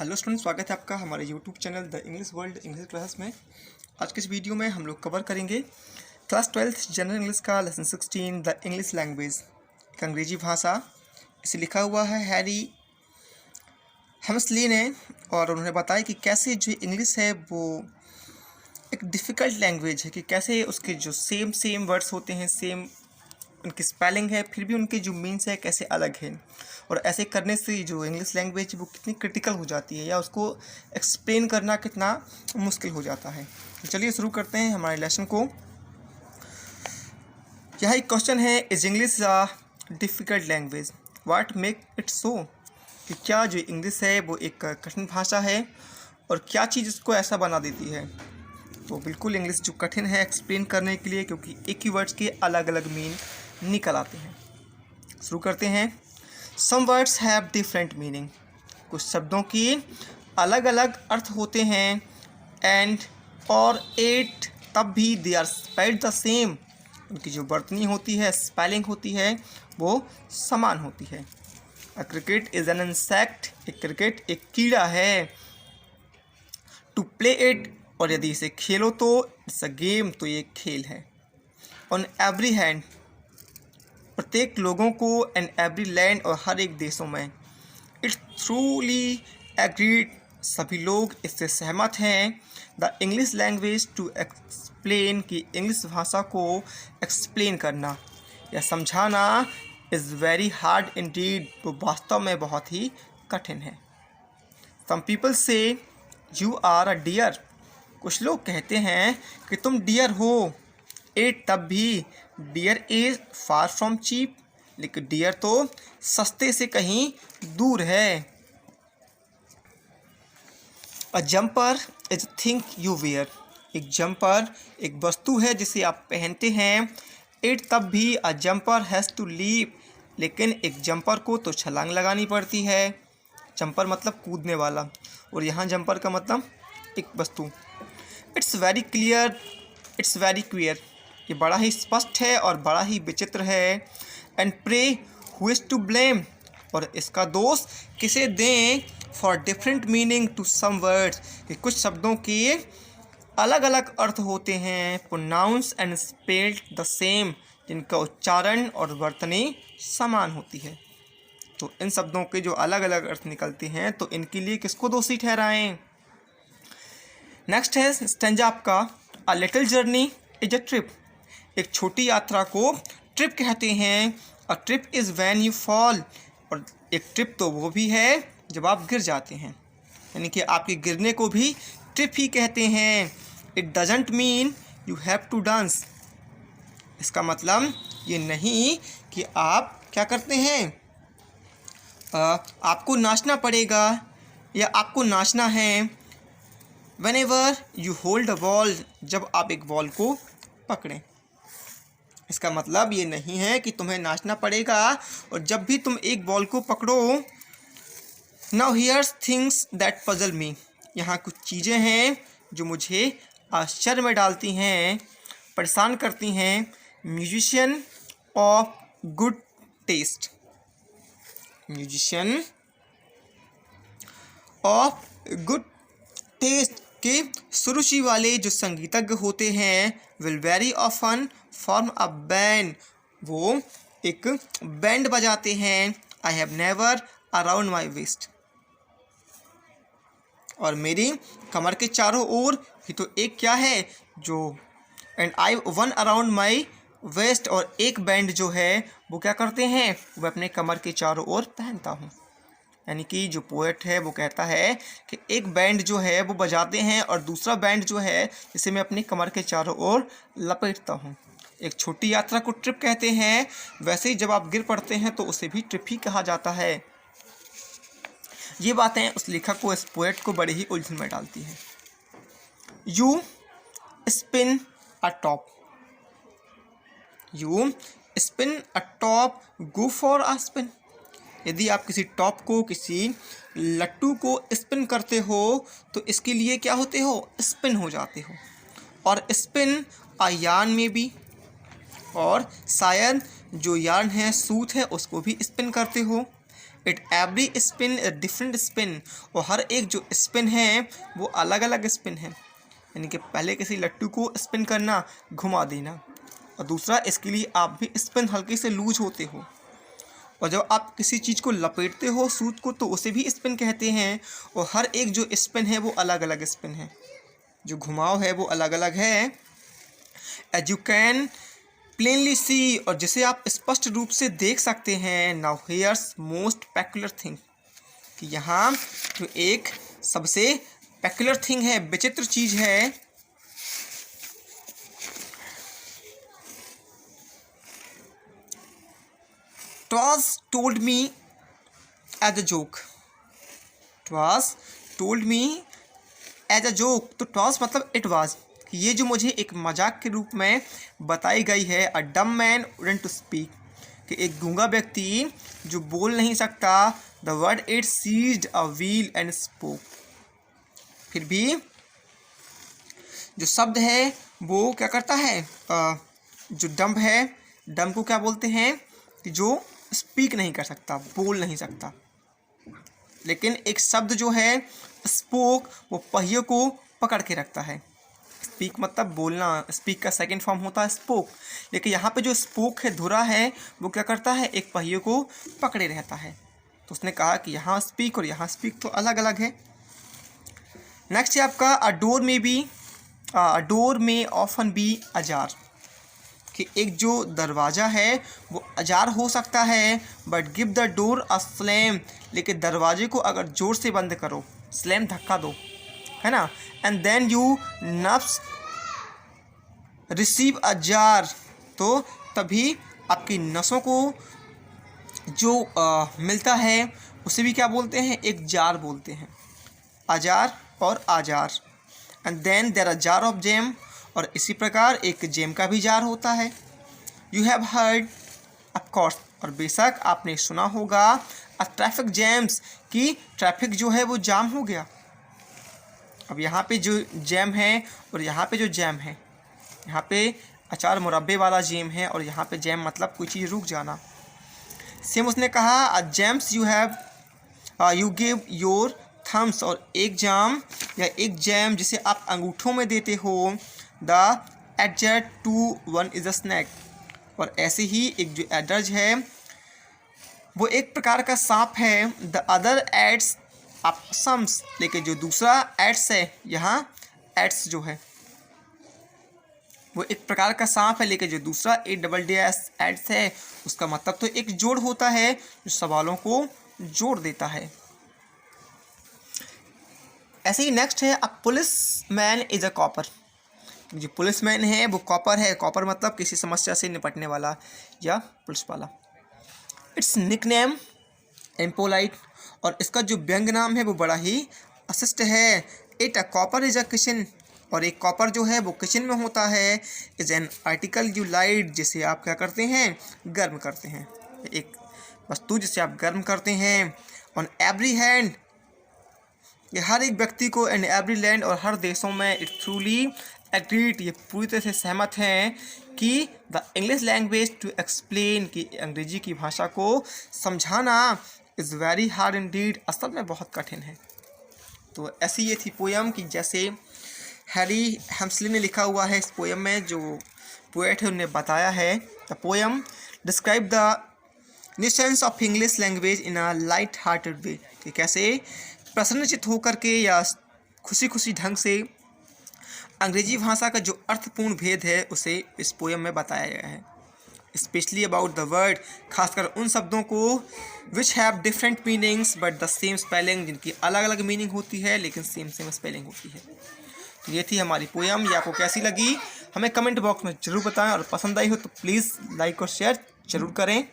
Hello student, स्वागत है आपका हमारे YouTube channel the English world English class में। आज के इस वीडियो में हम लोग कवर करेंगे क्लास 12th जनरल इंग्लिश का लेसन 16 द इंग्लिश लैंग्वेज, एक अंग्रेजी भाषा। इसे लिखा हुआ है हैरी हेम्सली ने, और उन्होंने बताया कि कैसे जो इंग्लिश है वो एक डिफ़िकल्ट लैंग्वेज है, कि कैसे उसके जो सेम वर्ड्स होते हैं, सेम उनकी स्पेलिंग है, फिर भी उनके जो मीन्स है कैसे अलग है, और ऐसे करने से जो इंग्लिश लैंग्वेज वो कितनी क्रिटिकल हो जाती है या उसको एक्सप्लेन करना कितना मुश्किल हो जाता है। तो चलिए शुरू करते हैं हमारे लेसन को। यह एक क्वेश्चन है, is English a difficult language, what make it so, कि क्या जो इंग्लिश है वो एक कठिन भाषा है और क्या चीज़ इसको ऐसा बना देती है। तो बिल्कुल इंग्लिश जो कठिन है एक्सप्लेन करने के लिए, क्योंकि एक ही वर्ड्स के अलग अलग मीन निकल आते हैं। शुरू करते हैं। Some words have different meaning, कुछ शब्दों की अलग अलग अर्थ होते हैं। एंड और एट, तब भी they are spelled the same, उनकी जो वर्तनी होती है, स्पेलिंग होती है, वो समान होती है। अ क्रिकेट इज एन इंसेक्ट, एक क्रिकेट एक कीड़ा है। टू प्ले इट, और यदि इसे खेलो तो इट्स अ गेम, तो ये खेल है। ऑन एवरी हैंड, प्रत्येक लोगों को, एंड एवरी लैंड, और हर एक देशों में। इट्स ट्रूली एग्रीड, सभी लोग इससे सहमत हैं। The English language to explain, की इंग्लिश भाषा को एक्सप्लेन करना या समझाना, इज़ वेरी हार्ड इंडीड, वो वास्तव में बहुत ही कठिन है। सम पीपल से यू आर अ डियर, कुछ लोग कहते हैं कि तुम डियर हो। एट, तब भी dear is far from cheap, लेकिन डियर तो सस्ते से कहीं दूर है। A jumper is thing you wear, एक जम्पर एक वस्तु है जिसे आप पहनते हैं। एट, तब भी अ जम्पर हैज़ टू लीप, लेकिन एक जम्पर को तो छलांग लगानी पड़ती है। जम्पर मतलब कूदने वाला, और यहाँ जम्पर का मतलब एक वस्तु। It's very clear, it's very clear, ये बड़ा ही स्पष्ट है और बड़ा ही विचित्र है। And pray who is to blame, और इसका दोष किसे दें। For different meaning to some words, कि कुछ शब्दों के अलग अलग अर्थ होते हैं। Pronounce and spelled the same, जिनका उच्चारण और वर्तनी समान होती है। तो इन शब्दों के जो अलग अलग अर्थ निकलते हैं, तो इनके लिए किसको दोषी ठहराएं। नेक्स्ट है स्टेंजा आपका, a little journey is a trip, एक छोटी यात्रा को ट्रिप कहते हैं। A trip is when you fall, और एक ट्रिप तो वो भी है जब आप गिर जाते हैं, यानी कि आपके गिरने को भी ट्रिप ही कहते हैं। It doesn't mean you have to dance, इसका मतलब ये नहीं कि आप क्या करते हैं, आपको नाचना पड़ेगा या आपको नाचना है। Whenever you hold a ball, जब आप एक बॉल को पकड़ें, इसका मतलब ये नहीं है कि तुम्हें नाचना पड़ेगा और जब भी तुम एक बॉल को पकड़ो। Now here's things that puzzle me, यहाँ कुछ चीज़ें हैं जो मुझे आश्चर्य में डालती हैं, परेशान करती हैं। Musician of good taste, musician of good taste के सुरुचि वाले जो संगीतज्ञ होते हैं, will very often form a band, वो एक बैंड बजाते हैं। I have never around my waist, और मेरी कमर के चारों ओर भी तो एक क्या है जो, and I one around my waist, और एक बैंड जो है वो क्या करते हैं, वो अपने कमर के चारों ओर पहनता हूँ। यानी कि जो पोएट है वो कहता है कि एक बैंड जो है वो बजाते हैं और दूसरा बैंड जो है जिसे मैं अपनी कमर के चारों ओर लपेटता हूँ। एक छोटी यात्रा को ट्रिप कहते हैं, वैसे ही जब आप गिर पड़ते हैं तो उसे भी ट्रिप ही कहा जाता है। ये बातें उस लेखक को, इस पोएट को बड़े ही उलझन में डालती हैं। You spin a top, you spin a top, go for a spin, यदि आप किसी टॉप को, किसी लट्टू को स्पिन करते हो तो इसके लिए क्या होते हो, स्पिन हो जाते हो। और स्पिन अ यार्न में भी, और शायद जो यार्न है, सूत है, उसको भी स्पिन करते हो। It every spin different spin, और हर एक जो स्पिन है वो अलग अलग स्पिन है। यानी कि पहले किसी लट्टू को स्पिन करना, घुमा देना, और दूसरा इसके लिए आप भी स्पिन हल्के से लूज होते हो। और जब आप किसी चीज़ को लपेटते हो सूत को, तो उसे भी स्पिन कहते हैं, और हर एक जो स्पिन है वो अलग अलग स्पिन है, जो घुमाव है वो अलग अलग है। एज यू कैन प्लेनली सी, और जिसे आप स्पष्ट रूप से देख सकते हैं। Now here's most peculiar thing, कि यहाँ जो एक सबसे पेक्युलर थिंग है, विचित्र चीज़ है, was told me as a joke, was told me as a joke, तो was मतलब it was, कि ये जो मुझे एक मजाक के रूप में बताई गई है। अ डम मैन wouldn't to speak, कि एक गूंगा व्यक्ति जो बोल नहीं सकता, the word it seized a wheel and spoke, फिर भी जो शब्द है वो क्या करता है, जो डम्ब है, डम्ब को क्या बोलते हैं, कि जो स्पीक नहीं कर सकता, बोल नहीं सकता। लेकिन एक शब्द जो है स्पोक, वो पहिए को पकड़ के रखता है। स्पीक मतलब बोलना, स्पीक का सेकंड फॉर्म होता है स्पोक, लेकिन यहाँ पे जो स्पोक है, धुरा है, वो क्या करता है, एक पहिए को पकड़े रहता है। तो उसने कहा कि यहाँ स्पीक और यहाँ स्पीक तो अलग अलग है। नेक्स्ट है आपका डोर में ऑफन बी अजार, कि एक जो दरवाज़ा है वो अजार हो सकता है, but give the door a slam, लेकिन दरवाजे को अगर ज़ोर से बंद करो, स्लैम धक्का दो, है ना, एंड देन यू नफ्स रिसीव अ जार, तो तभी आपकी नसों को जो मिलता है उसे भी क्या बोलते हैं, एक जार बोलते हैं, अजार और a jar. And then there a jar of jam, और इसी प्रकार एक जेम का भी जार होता है। यू हैव हर्ड ऑफकोर्स, और बेशक आपने सुना होगा, अ ट्रैफिक जैम्स, की ट्रैफिक जो है वो जाम हो गया। अब यहाँ पे जो जैम है और यहाँ पे जो जैम है, यहाँ पे अचार मुरब्बे वाला जैम है, और यहाँ पे जैम मतलब कोई चीज़ रुक जाना। सेम उसने कहा, a jams you give your thumbs, और एक जाम या एक जैम जिसे आप अंगूठों में देते हो। The adder two one is a snack, और ऐसे ही एक जो एडज है वो एक प्रकार का सांप है। The other adds up sums, लेकिन जो दूसरा एड्स है, यहाँ एड्स जो है वो एक प्रकार का सांप है, लेकिन जो दूसरा ADDS एड्स है, उसका मतलब तो एक जोड़ होता है जो सवालों को जोड़ देता है। ऐसे ही नेक्स्ट है, अ police man is a copper, जो पुलिसमैन है वो कॉपर है। कॉपर मतलब किसी समस्या से निपटने वाला या पुलिस वाला। इट्स निकनेम इम्पोलाइट, और इसका जो व्यंग नाम है वो बड़ा ही अशिष्ट है। It a copper is a kitchen, और एक कॉपर जो है वो किचन में होता है। Is an article you light, जिसे आप क्या करते हैं, गर्म करते हैं, एक वस्तु जिसे आप गर्म करते हैं। ऑन एवरी हैंड, ये हर एक व्यक्ति को, एंड एवरी लैंड, और हर देशों में। इट ट्रूली एग्रीड, ये पूरी तरह से सहमत हैं कि the English language to explain, कि अंग्रेजी की भाषा को समझाना इज़ वेरी हार्ड इंडीड, असल में बहुत कठिन है। तो ऐसी ये थी पोयम, कि जैसे हैरी हेम्सली ने लिखा हुआ है इस पोयम में, जो पोएट है उन्होंने बताया है। The poem describe the nonsense of English language in a light hearted way, कि कैसे प्रसन्नचित होकर के या खुशी खुशी ढंग से अंग्रेजी भाषा का जो अर्थपूर्ण भेद है उसे इस पोयम में बताया गया है। स्पेशली अबाउट द वर्ड, खासकर उन शब्दों को which have different meanings but the same spelling, जिनकी अलग अलग मीनिंग होती है लेकिन सेम स्पेलिंग होती है। तो ये थी हमारी पोयम। ये आपको कैसी लगी हमें कमेंट बॉक्स में ज़रूर बताएं, और पसंद आई हो तो प्लीज़ लाइक और शेयर ज़रूर करें।